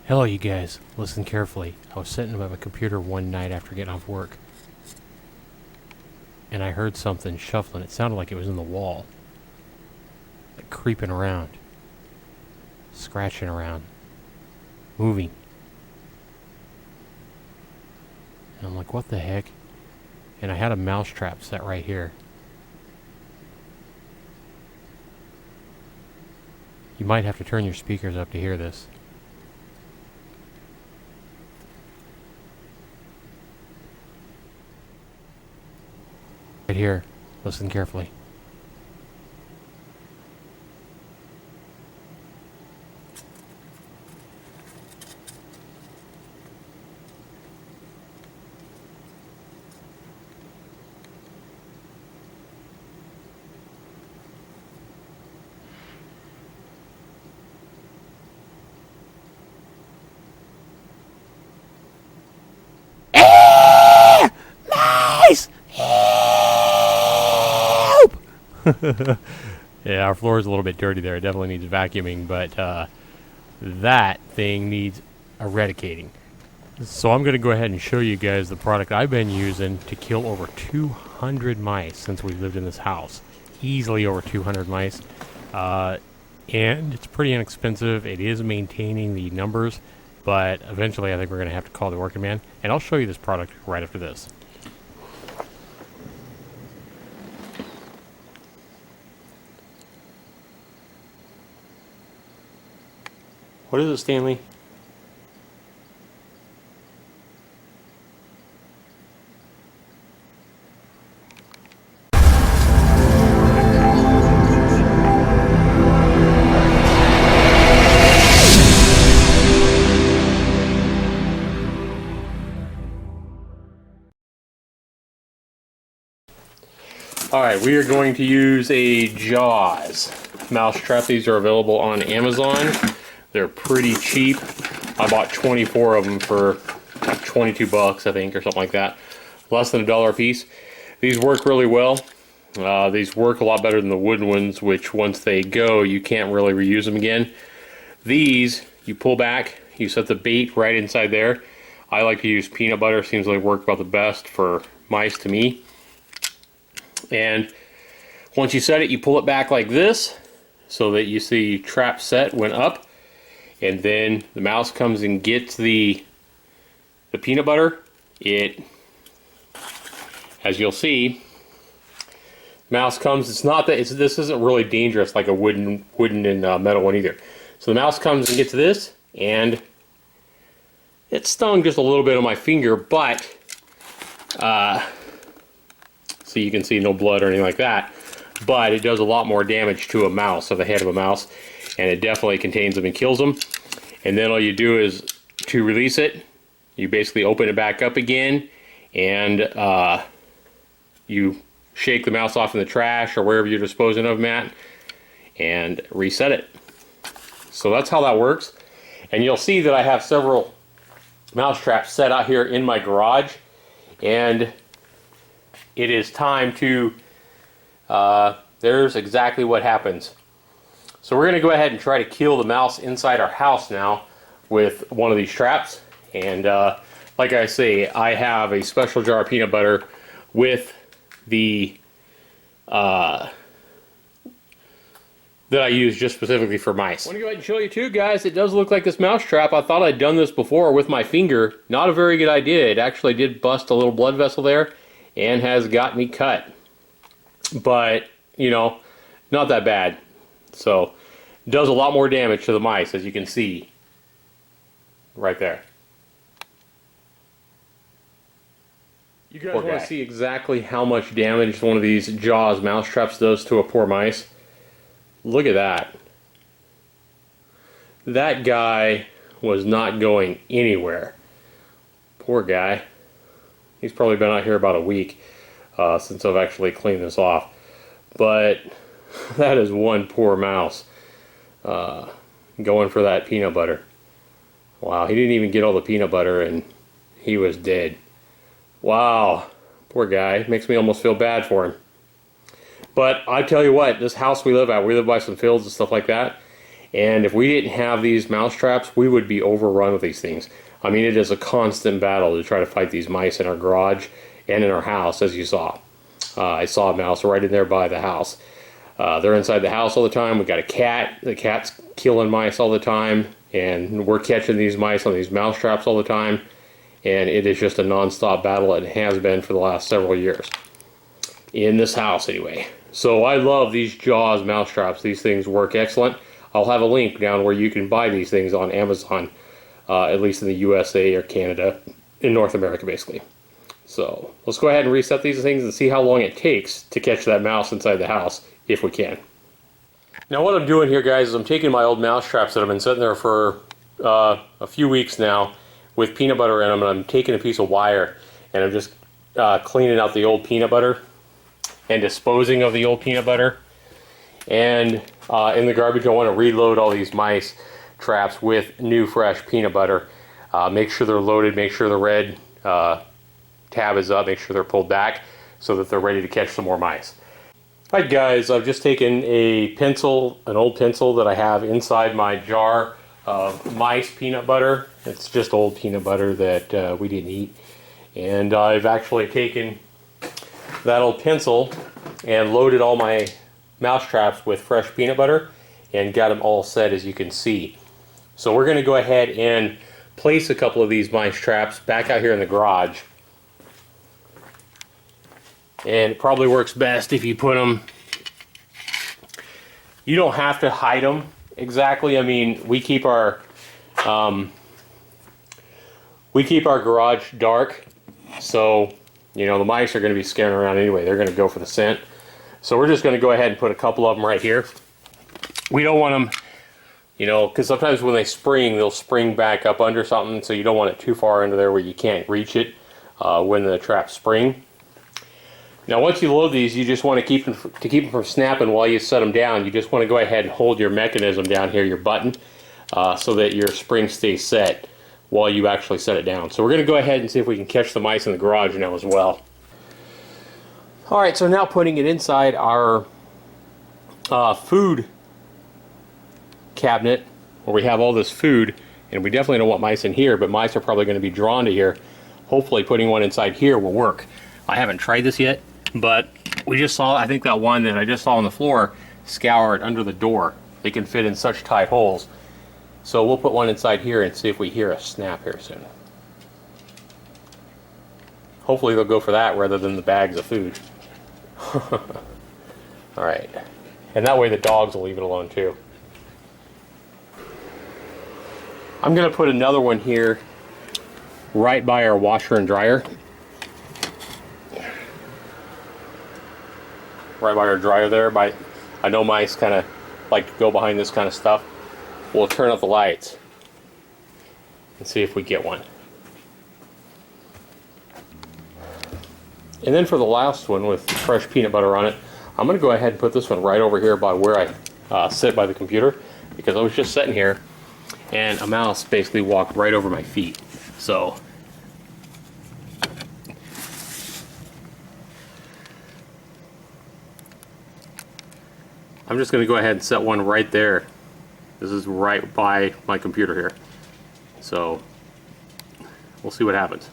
Hello, you guys. Listen carefully. I was sitting by my computer one night after getting off work, and I heard something shuffling. It sounded like it was in the wall, like creeping around, scratching around, moving. And I'm like, what the heck? And I had a mouse trap set right here. You might have to turn your speakers up to hear this. Right here. Listen carefully. Nice! Help! Yeah, our floor is a little bit dirty there. It definitely needs vacuuming, but that thing needs eradicating. So I'm going to go ahead and show you guys the product I've been using to kill over 200 mice since we've lived in this house. Easily over 200 mice. And it's pretty inexpensive. It is maintaining the numbers, but eventually I think we're going to have to call the working man. And I'll show you this product right after this. What is it, Stanley? Alright, we are going to use a Jaws mousetrap. These are available on Amazon. They're pretty cheap. I bought 24 of them for like 22 bucks, I think, or something like that. Less than $1 a piece. These work really well. These work a lot better than the wooden ones, which once they go, you can't really reuse them again. These, you pull back, you set the bait right inside there. I like to use peanut butter. Seems like work about the best for mice to me. And once you set it, you pull it back like this so that you see trap set went up, and then the mouse comes and gets the peanut butter. It, as you'll see, mouse comes. It's not that this isn't really dangerous like a wooden and metal one either. So the mouse comes and gets this, and it stung just a little bit on my finger, but so you can see no blood or anything like that, but it does a lot more damage to a mouse, of the head of a mouse, and it definitely contains them and kills them. And then all you do is, to release it, you basically open it back up again, and you shake the mouse off in the trash or wherever you're disposing of them at, and reset it. So that's how that works. And you'll see that I have several mouse traps set out here in my garage, and it is time to, there's exactly what happens. So we're going to go ahead and try to kill the mouse inside our house now with one of these traps. And like I say, I have a special jar of peanut butter with the, that I use just specifically for mice. I want to go ahead and show you too, guys. It does look like this mouse trap. I thought I'd done this before with my finger. Not a very good idea. It actually did bust a little blood vessel there and has got me cut, but you know, not that bad. So it does a lot more damage to the mice, as you can see right there. You guys want to see exactly how much damage one of these Jaws mousetraps does to a poor mice? Look at that. That guy was not going anywhere. Poor guy. He's probably been out here about a week since I've actually cleaned this off. But that is one poor mouse going for that peanut butter. Wow, he didn't even get all the peanut butter and he was dead. Wow, poor guy. Makes me almost feel bad for him. But I tell you what, this house we live at, we live by some fields and stuff like that. And if we didn't have these mouse traps, we would be overrun with these things. I mean, it is a constant battle to try to fight these mice in our garage and in our house, as you saw. I saw a mouse right in there by the house. They're inside the house all the time. We got a cat. The cat's killing mice all the time, and we're catching these mice on these mouse traps all the time. And it is just a non-stop battle, and it has been for the last several years. In this house, anyway. So I love these Jaws mouse traps. These things work excellent. I'll have a link down where you can buy these things on Amazon, at least in the USA or Canada, in North America, basically. So let's go ahead and reset these things and see how long it takes to catch that mouse inside the house, if we can. Now what I'm doing here, guys, is I'm taking my old mouse traps that have been sitting there for a few weeks now with peanut butter in them, and I'm taking a piece of wire and I'm just cleaning out the old peanut butter and disposing of the old peanut butter. And in the garbage, I want to reload all these mice traps with new fresh peanut butter. Make sure they're loaded, make sure the red tab is up, make sure they're pulled back so that they're ready to catch some more mice. Alright guys, I've just taken a pencil, an old pencil that I have inside my jar of mice peanut butter. It's just old peanut butter that we didn't eat. And I've actually taken that old pencil and loaded all my mouse traps with fresh peanut butter and got them all set, as you can see. So we're going to go ahead and place a couple of these mice traps back out here in the garage. And it probably works best if you put them, you don't have to hide them exactly. I mean, we keep our garage dark, so you know the mice are going to be scaring around anyway. They're going to go for the scent. So we're just going to go ahead and put a couple of them right here. We don't want them, you know, because sometimes when they spring, they'll spring back up under something, so you don't want it too far into there where you can't reach it when the traps spring. Now once you load these, you just want to keep them from snapping while you set them down. You just want to go ahead and hold your mechanism down here, your button, so that your spring stays set while you actually set it down. So we're going to go ahead and see if we can catch the mice in the garage now as well. Alright, so now putting it inside our food cabinet where we have all this food, and we definitely don't want mice in here, but mice are probably going to be drawn to here. Hopefully putting one inside here will work. I haven't tried this yet, but we just saw, I think that one that I just saw on the floor scoured under the door. They can fit in such tight holes. So we'll put one inside here and see if we hear a snap here soon. Hopefully they'll go for that rather than the bags of food. Alright, and that way the dogs will leave it alone too. I'm going to put another one here right by our washer and dryer. Right by our dryer there. I know mice kind of like to go behind this kind of stuff. We'll turn up the lights and see if we get one. And then for the last one with fresh peanut butter on it, I'm going to go ahead and put this one right over here by where I sit by the computer, because I was just sitting here and a mouse basically walked right over my feet. So I'm just going to go ahead and set one right there. This is right by my computer here. So we'll see what happens.